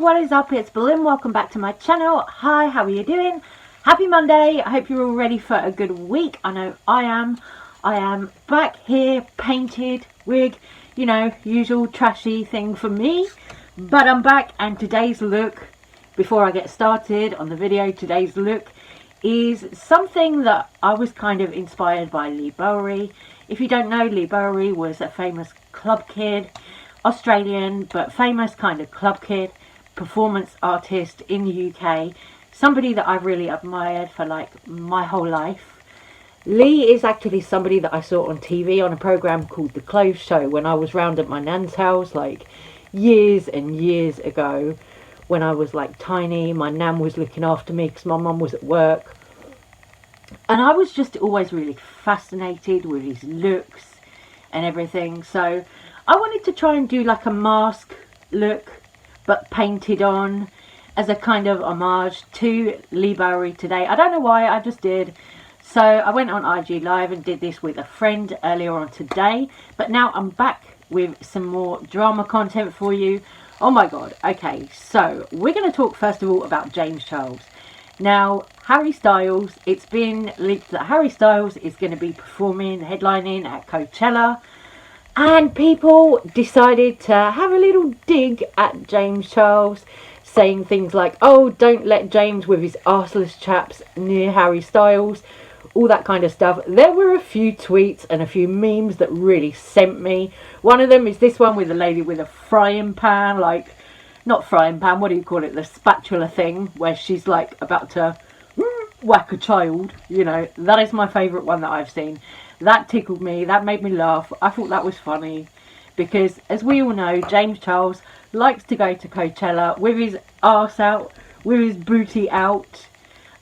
what is up? It's Balloon. Welcome back to my channel. Hi, how are you doing? Happy Monday. I hope you're all ready for a good week. I know I am. I am back here, painted, wig, you know, usual trashy thing for me. But I'm back, and today's look, before I get started on the video, today's look is something that I was kind of inspired by Lee Bowery. If you don't know, Lee Bowery was a famous club kid, Australian but famous kind of club kid, performance artist in the UK, somebody that I've really admired for like my whole life. Lee is actually somebody that I saw on TV on a program called The Clothes Show when I was round at my nan's house like years and years ago. When I was like tiny, my nan was looking after me because my mum was at work, and I was just always really fascinated with his looks and everything. So I wanted to try and do like a mask look but painted on as a kind of homage to Lee Bowery today. I don't know why, I just did. So I went on IG Live and did this with a friend earlier on today, but now I'm back with some more drama content for you. Oh my god. Okay, so we're going to talk first of all about James Charles. Now, Harry Styles, it's been leaked that Harry Styles is going to be performing, headlining at Coachella, and people decided to have a little dig at James Charles, saying things like, oh, don't let James with his arseless chaps near Harry Styles, all that kind of stuff. There were a few tweets and a few memes that really sent me. One of them is this one with a lady with a frying pan, like, not frying pan, what do you call it, the spatula thing, where she's like about to whack a child, you know. That is my favourite one that I've seen. That tickled me, that made me laugh. I thought that was funny because, as we all know, James Charles likes to go to Coachella with his arse out, with his booty out.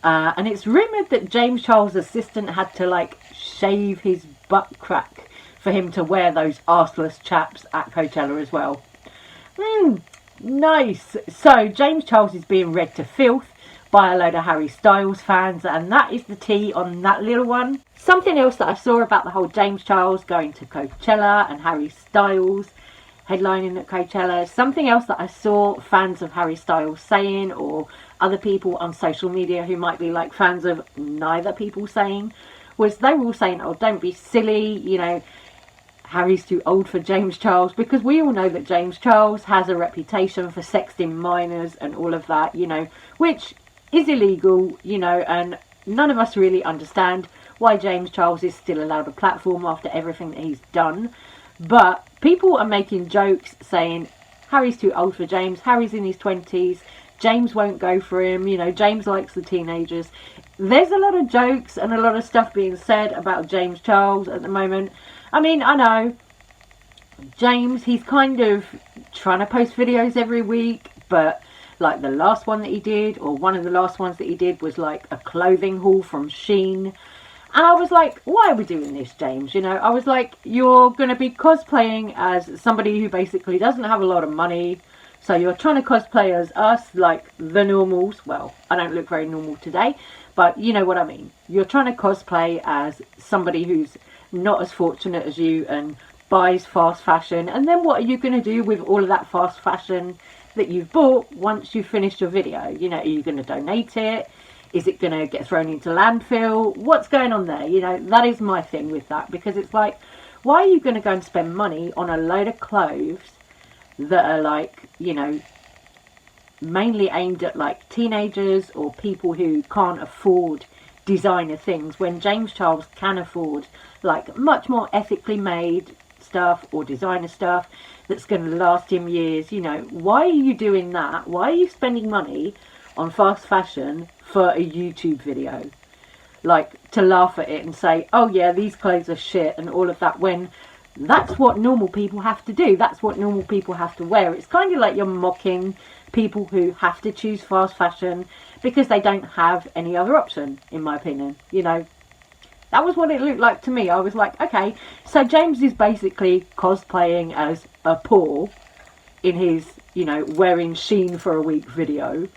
And it's rumoured that James Charles' assistant had to like shave his butt crack for him to wear those arseless chaps at Coachella as well. Nice. So James Charles is being read to filth by a load of Harry Styles fans, and that is the tea on that little one. Something else that I saw about the whole James Charles going to Coachella and Harry Styles headlining at Coachella, something else that I saw fans of Harry Styles saying, or other people on social media who might be like fans of neither people saying, was they were all saying, oh, don't be silly, you know, Harry's too old for James Charles, because we all know that James Charles has a reputation for sexting minors and all of that, you know, which is illegal, you know, and none of us really understand why James Charles is still allowed a platform after everything that he's done. But people are making jokes saying Harry's too old for James, Harry's in his 20s, James won't go for him, you know, James likes the teenagers. There's a lot of jokes and a lot of stuff being said about James Charles at the moment. I mean, I know James, he's kind of trying to post videos every week, but like the last one that he did, or one of the last ones that he did, was like a clothing haul from Shein. And I was like, why are we doing this, James? You know, I was like, you're going to be cosplaying as somebody who basically doesn't have a lot of money. So you're trying to cosplay as us, like the normals. Well, I don't look very normal today, but you know what I mean. You're trying to cosplay as somebody who's not as fortunate as you and buys fast fashion. And then what are you going to do with all of that fast fashion that you've bought once you've finished your video? You know, are you going to donate it? Is it going to get thrown into landfill? What's going on there? You know, that is my thing with that, because it's like, why are you going to go and spend money on a load of clothes that are like, you know, mainly aimed at like teenagers or people who can't afford designer things, when James Charles can afford like much more ethically made stuff or designer stuff that's going to last him years? You know, why are you doing that? Why are you spending money on fast fashion for a YouTube video, like to laugh at it and say, oh yeah, these clothes are shit and all of that, when that's what normal people have to do, that's what normal people have to wear? It's kind of like you're mocking people who have to choose fast fashion because they don't have any other option, in my opinion. You know, that was what it looked like to me. I was like, okay, so James is basically cosplaying as a Paul in his, you know, wearing Shein for a week video,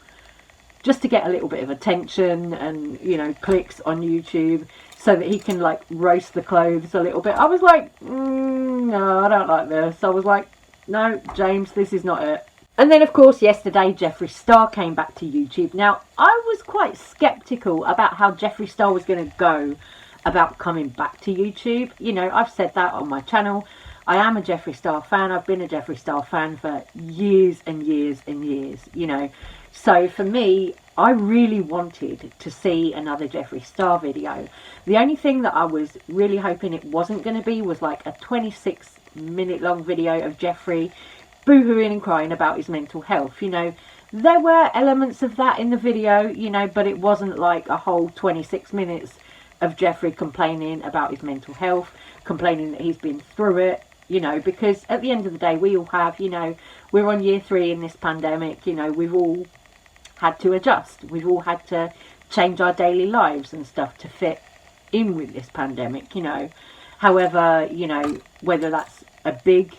just to get a little bit of attention and, you know, clicks on YouTube, so that he can like roast the clothes a little bit. I was like, no, I don't like this. I was like, no, James, this is not it. And then, of course, yesterday, Jeffree Star came back to YouTube. Now, I was quite sceptical about how Jeffree Star was going to go about coming back to YouTube. You know, I've said that on my channel. I am a Jeffree Star fan. I've been a Jeffree Star fan for years and years and years, you know. So, for me, I really wanted to see another Jeffree Star video. The only thing that I was really hoping it wasn't going to be was like a 26-minute long video of Jeffree boohooing and crying about his mental health. You know, there were elements of that in the video, you know, but it wasn't like a whole 26 minutes of Jeffree complaining about his mental health, complaining that he's been through it, you know, because at the end of the day, we all have, you know, we're on year 3 in this pandemic, you know, we've all had to adjust. We've all had to change our daily lives and stuff to fit in with this pandemic, you know. However, you know, whether that's a big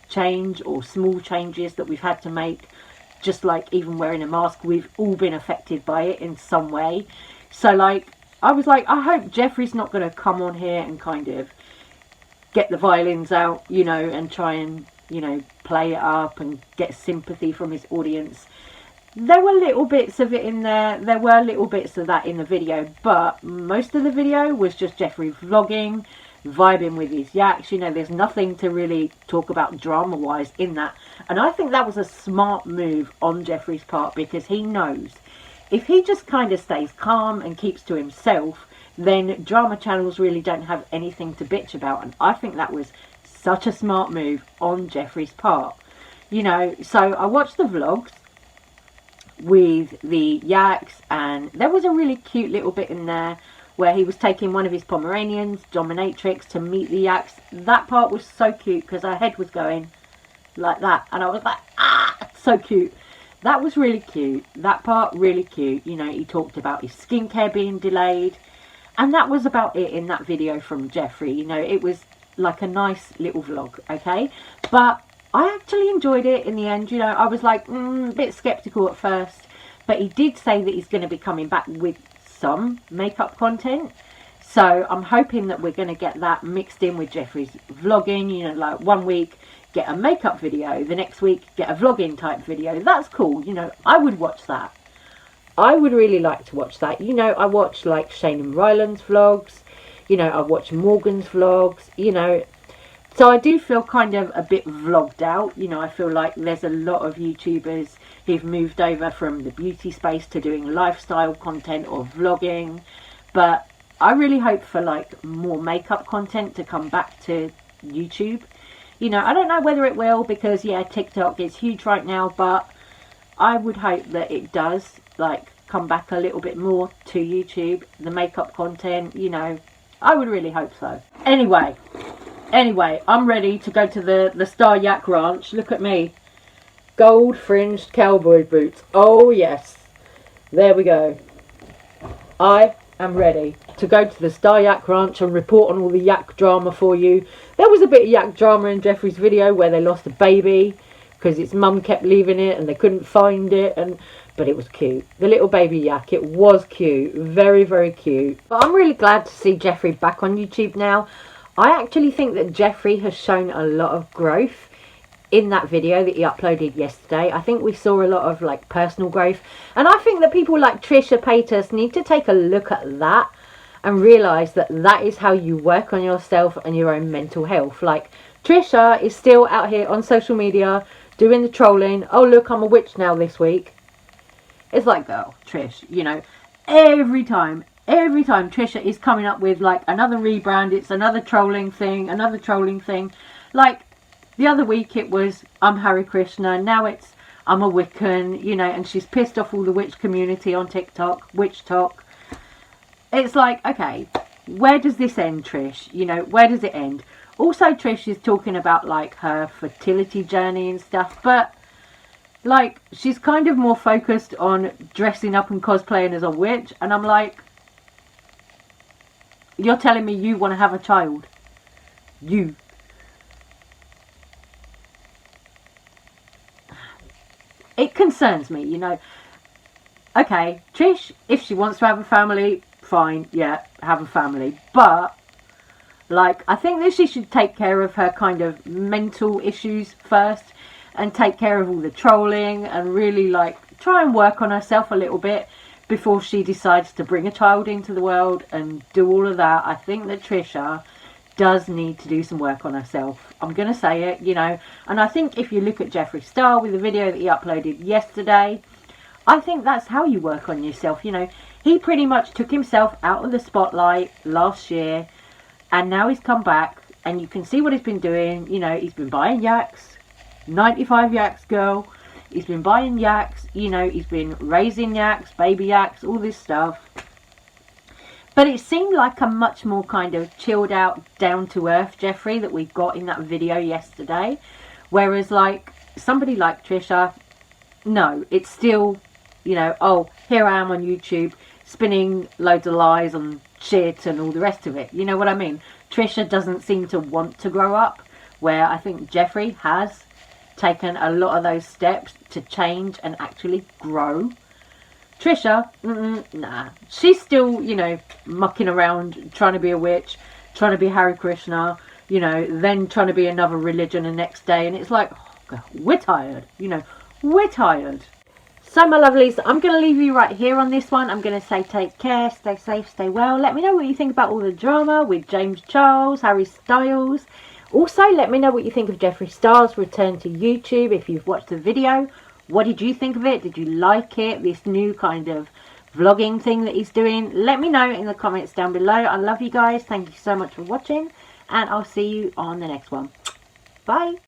change or small changes that we've had to make, just like even wearing a mask, we've all been affected by it in some way. So like, I was like, I hope Jeffree's not going to come on here and kind of get the violins out, you know, and try and, you know, play it up and get sympathy from his audience. There were little bits of it in there. There were little bits of that in the video, but most of the video was just Jeffree vlogging, vibing with his yaks. You know, there's nothing to really talk about drama wise in that, and I think that was a smart move on Jeffree's part, because he knows if he just kind of stays calm and keeps to himself, then drama channels really don't have anything to bitch about. And I think that was such a smart move on Jeffree's part, you know. So I watched the vlogs with the yaks, and there was a really cute little bit in there where he was taking one of his Pomeranians, Dominatrix, to meet the yaks. That part was so cute because her head was going like that, and I was like, ah, so cute. That was really cute. That part, really cute. You know, he talked about his skincare being delayed, and that was about it in that video from Jeffree. You know, it was like a nice little vlog, okay? But I actually enjoyed it in the end. You know, I was like, a bit sceptical at first, but he did say that he's going to be coming back with some makeup content, so I'm hoping that we're going to get that mixed in with Jeffree's vlogging. You know, like one week get a makeup video, the next week get a vlogging type video. That's cool. You know, I would watch that. I would really like to watch that. You know, I watch like Shane and Ryland's vlogs, you know, I watch Morgan's vlogs, you know, so I do feel kind of a bit vlogged out. You know, I feel like there's a lot of YouTubers who've moved over from the beauty space to doing lifestyle content or vlogging. But I really hope for like more makeup content to come back to YouTube. You know, I don't know whether it will, because yeah, TikTok is huge right now, but I would hope that it does like come back a little bit more to YouTube, the makeup content, you know. I would really hope so. Anyway, I'm ready to go to the Star Yak Ranch. Look at me. Gold fringed cowboy boots. Oh yes. There we go. I am ready to go to the Star Yak Ranch and report on all the yak drama for you. There was a bit of yak drama in Jeffree's video where they lost a baby because its mum kept leaving it and they couldn't find it, but it was cute. The little baby yak, it was cute. Very, very cute. But I'm really glad to see Jeffree back on YouTube now. I actually think that Jeffree has shown a lot of growth in that video that he uploaded yesterday. I think we saw a lot of like personal growth, and I think that people like Trisha Paytas need to take a look at that and realise that that is how you work on yourself and your own mental health. Like, Trisha is still out here on social media doing the trolling. Oh look, I'm a witch now this week. It's like, girl, Trish, you know, every time Trisha is coming up with like another rebrand, it's another trolling thing. Like the other week it was I'm Hare Krishna, now it's I'm a Wiccan, you know, and she's pissed off all the witch community on TikTok, witch talk. It's like, okay, where does this end, Trish? You know, where does it end? Also, Trish is talking about like her fertility journey and stuff, but like she's kind of more focused on dressing up and cosplaying as a witch, and I'm like, you're telling me you want to have a child? You. It concerns me, you know. Okay, Trish, if she wants to have a family, fine, yeah, have a family. But, like, I think that she should take care of her kind of mental issues first. and take care of all the trolling and really like try and work on herself a little bit before she decides to bring a child into the world and do all of that. I think that Trisha does need to do some work on herself. I'm going to say it, you know. And I think if you look at Jeffree Star with the video that he uploaded yesterday, I think that's how you work on yourself, you know. He pretty much took himself out of the spotlight last year, and now he's come back, and you can see what he's been doing. You know, he's been buying yaks, 95 yaks, girl. He's been buying yaks, you know, he's been raising yaks, baby yaks, all this stuff. But it seemed like a much more kind of chilled out, down to earth Jeffree that we got in that video yesterday. Whereas like somebody like Trisha, no, it's still, you know, oh, here I am on YouTube spinning loads of lies on shit and all the rest of it. You know what I mean? Trisha doesn't seem to want to grow up, where I think Jeffree has taken a lot of those steps to change and actually grow. Trisha, nah. She's still, you know, mucking around, trying to be a witch, trying to be Hare Krishna, you know, then trying to be another religion the next day. And it's like, oh God, we're tired, you know, we're tired. So my lovelies, I'm going to leave you right here on this one. I'm going to say take care, stay safe, stay well. Let me know what you think about all the drama with James Charles, Harry Styles. Also, let me know what you think of Jeffree Star's return to YouTube. If you've watched the video, what did you think of it? Did you like it? This new kind of vlogging thing that he's doing? Let me know in the comments down below. I love you guys. Thank you so much for watching. And I'll see you on the next one. Bye.